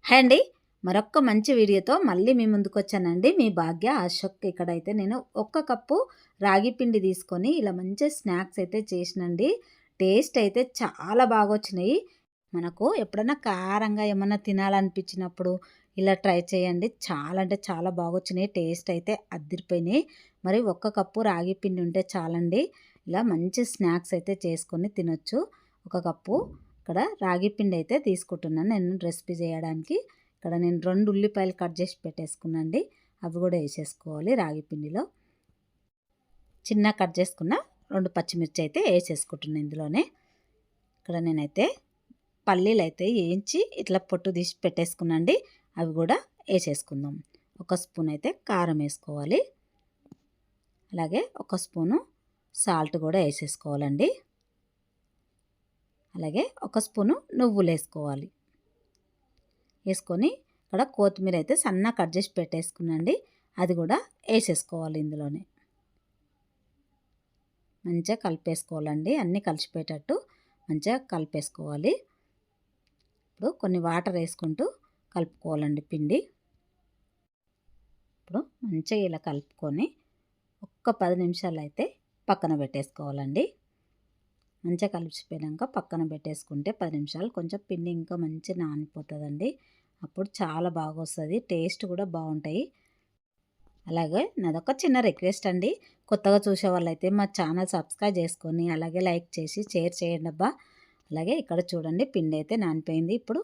Hi అండి. మరొక్క మంచి వీడియోతో మళ్ళీ మీ ముందుకొచ్చానండి. మీ భాగ్య అశోక్. ఇక్కడైతే నేను ఒక్క కప్పు రాగి పిండి తీసుకొని ఇలా మంచి స్నాక్స్ అయితే చేసినండి. టేస్ట్ అయితే చాలా బాగొచ్చినాయి. మనకు ఎప్పుడన్నా కారంగా ఏమన్నా తినాలనిపించినప్పుడు ఇలా ట్రై చేయండి. చాలా అంటే చాలా బాగొచ్చినాయి. టేస్ట్ అయితే అద్దిరిపోయినాయి. మరి ఒక్క కప్పు రాగి పిండి ఉంటే చాలండి. ఇలా మంచి స్నాక్స్ అయితే చేసుకొని తినొచ్చు. ఒక కప్పు ఇక్కడ రాగి పిండి అయితే తీసుకుంటున్నాను నేను రెసిపీ చేయడానికి. ఇక్కడ నేను 2 ఉల్లిపాయలు కట్ చేసి పెట్టేసుకున్నాండి. అవి కూడా వేసేసుకోవాలి రాగి పిండిలో. చిన్న కట్ చేసుకున్న 2 పచ్చిమిర్చి అయితే వేసేసుకుంటున్నాను ఇందులోనే. ఇక్కడ నేనైతే పల్లీలు అయితే వేయించి ఇట్లా పొట్టు తీసి పెట్టేసుకున్నాండి. అవి కూడా వేసేసుకుందాం. 1 స్పూన్ అయితే కారం వేసుకోవాలి. అలాగే 1 స్పూను సాల్ట్ కూడా వేసేసుకోవాలండి. అలాగే 1 స్పూను నువ్వులు వేసుకోవాలి. వేసుకొని ఇక్కడ కొత్తిమీర అయితే సన్నగా కట్ చేసి పెట్టేసుకున్నాండి. అది కూడా వేసేసుకోవాలి ఇందులోనే. మంచిగా కలిపేసుకోవాలండి. అన్నీ కలిసిపోయేటట్టు మంచిగా కలిపేసుకోవాలి. ఇప్పుడు కొన్ని వాటర్ వేసుకుంటూ కలుపుకోవాలండి పిండి. ఇప్పుడు మంచిగా ఇలా కలుపుకొని ఒక్క 10 నిమిషాలు అయితే పక్కన పెట్టేసుకోవాలండి. మంచిగా కలిసిపోయాక పక్కన పెట్టేసుకుంటే 10 నిమిషాలు కొంచెం పిండి ఇంకా మంచిగా నానిపోతుందండి. అప్పుడు చాలా బాగా వస్తుంది. టేస్ట్ కూడా బాగుంటాయి. అలాగే నాదొక చిన్న రిక్వెస్ట్ అండి. కొత్తగా చూసే వాళ్ళైతే మా ఛానల్ సబ్స్క్రైబ్ చేసుకొని అలాగే లైక్ చేసి షేర్ చేయండి అబ్బా. అలాగే ఇక్కడ చూడండి పిండి అయితే నానిపోయింది. ఇప్పుడు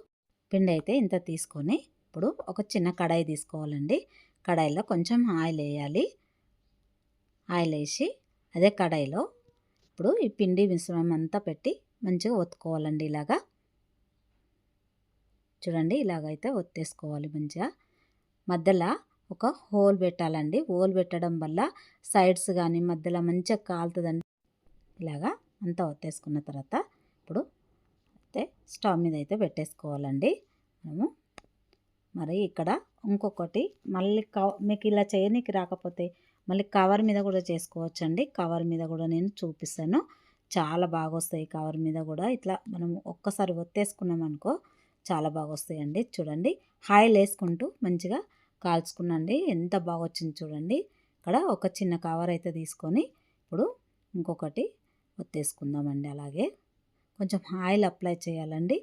పిండి అయితే ఇంత తీసుకొని ఇప్పుడు ఒక చిన్న కడాయి తీసుకోవాలండి. కడాయిలో కొంచెం ఆయిల్ వేయాలి. ఆయిల్ వేసి అదే కడాయిలో ఇప్పుడు ఈ పిండి మిశ్రమం అంతా పెట్టి మంచిగా ఒత్తుకోవాలండి. ఇలాగా చూడండి, ఇలాగైతే ఒత్తేసుకోవాలి మంచిగా. మధ్యలో ఒక హోల్ పెట్టాలండి. హోల్ పెట్టడం వల్ల సైడ్స్ కానీ మధ్యలో మంచిగా కాలుతుందండి. ఇలాగా అంతా ఒత్తేసుకున్న తర్వాత ఇప్పుడు అయితే స్టవ్ మీద అయితే పెట్టేసుకోవాలండి మనము. మరి ఇక్కడ ఇంకొకటి మళ్ళీ మీకు ఇలా చేయనీకి రాకపోతే మళ్ళీ కవర్ మీద కూడా చేసుకోవచ్చండి. కవర్ మీద కూడా నేను చూపిస్తాను. చాలా బాగా వస్తాయి కవర్ మీద కూడా. ఇట్లా మనం ఒక్కసారి ఒత్తేసుకున్నాం అనుకో చాలా బాగా వస్తాయండి. చూడండి, ఆయిల్ వేసుకుంటూ మంచిగా కాల్చుకున్నాండి. ఎంత బాగా వచ్చింది చూడండి. ఇక్కడ ఒక చిన్న కవర్ అయితే తీసుకొని ఇప్పుడు ఇంకొకటి ఒత్తేసుకుందామండి. అలాగే కొంచెం ఆయిల్ అప్లై చేయాలండి.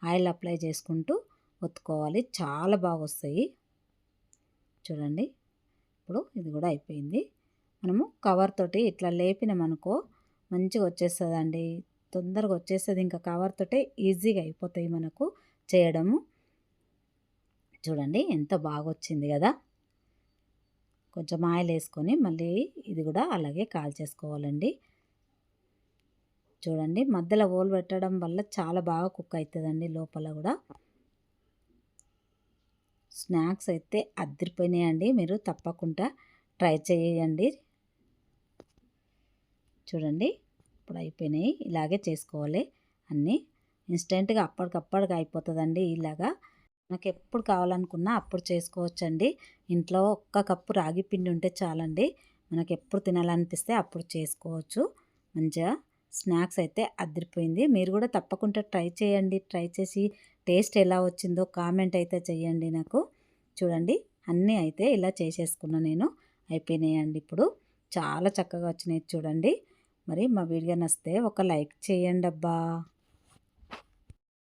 ఆయిల్ అప్లై చేసుకుంటూ ఒత్తుకోవాలి. చాలా బాగా వస్తాయి చూడండి. ఇప్పుడు ఇది కూడా అయిపోయింది. మనము కవర్ తోటి ఇట్లా లేపినామనుకో మంచిగా వచ్చేస్తుందండి. తొందరగా వచ్చేస్తుంది. ఇంకా కవర్ తోటే ఈజీగా అయిపోతాయి మనకు చేయడము. చూడండి ఎంత బాగా వచ్చింది కదా. కొంచెం ఆయిల్ వేసుకొని మళ్ళీ ఇది కూడా అలాగే కాల్చేసుకోవాలండి. చూడండి, మధ్యలో హోల్ పెట్టడం వల్ల చాలా బాగా కుక్ అవుతుందండి లోపల కూడా. స్నాక్స్ అయితే అదిరిపోయినాయండి. మీరు తప్పకుండా ట్రై చేయండి. చూడండి, ఇప్పుడు అయిపోయినాయి. ఇలాగే చేసుకోవాలి అన్నీ. ఇన్స్టెంట్గా అప్పటికప్పటికి అయిపోతుందండి. ఇలాగా నాకు ఎప్పుడు కావాలనుకున్నా అప్పుడు చేసుకోవచ్చండి. ఇంట్లో ఒక్క కప్పు రాగి పిండి ఉంటే చాలండి. మనకు ఎప్పుడు తినాలనిపిస్తే అప్పుడు చేసుకోవచ్చు. మంచిగా స్నాక్స్ అయితే అదిరిపోయింది. మీరు కూడా తప్పకుండా ట్రై చేయండి. ట్రై చేసి టేస్ట్ ఎలా వచ్చిందో కామెంట్ అయితే చేయండి నాకు. చూడండి, అన్నీ అయితే ఇలా చేసేసుకున్నా నేను. అయిపోయినాయండి. ఇప్పుడు చాలా చక్కగా వచ్చినాయి చూడండి. మరి మా వీడియో నచ్చితే ఒక లైక్ చేయండి అబ్బా.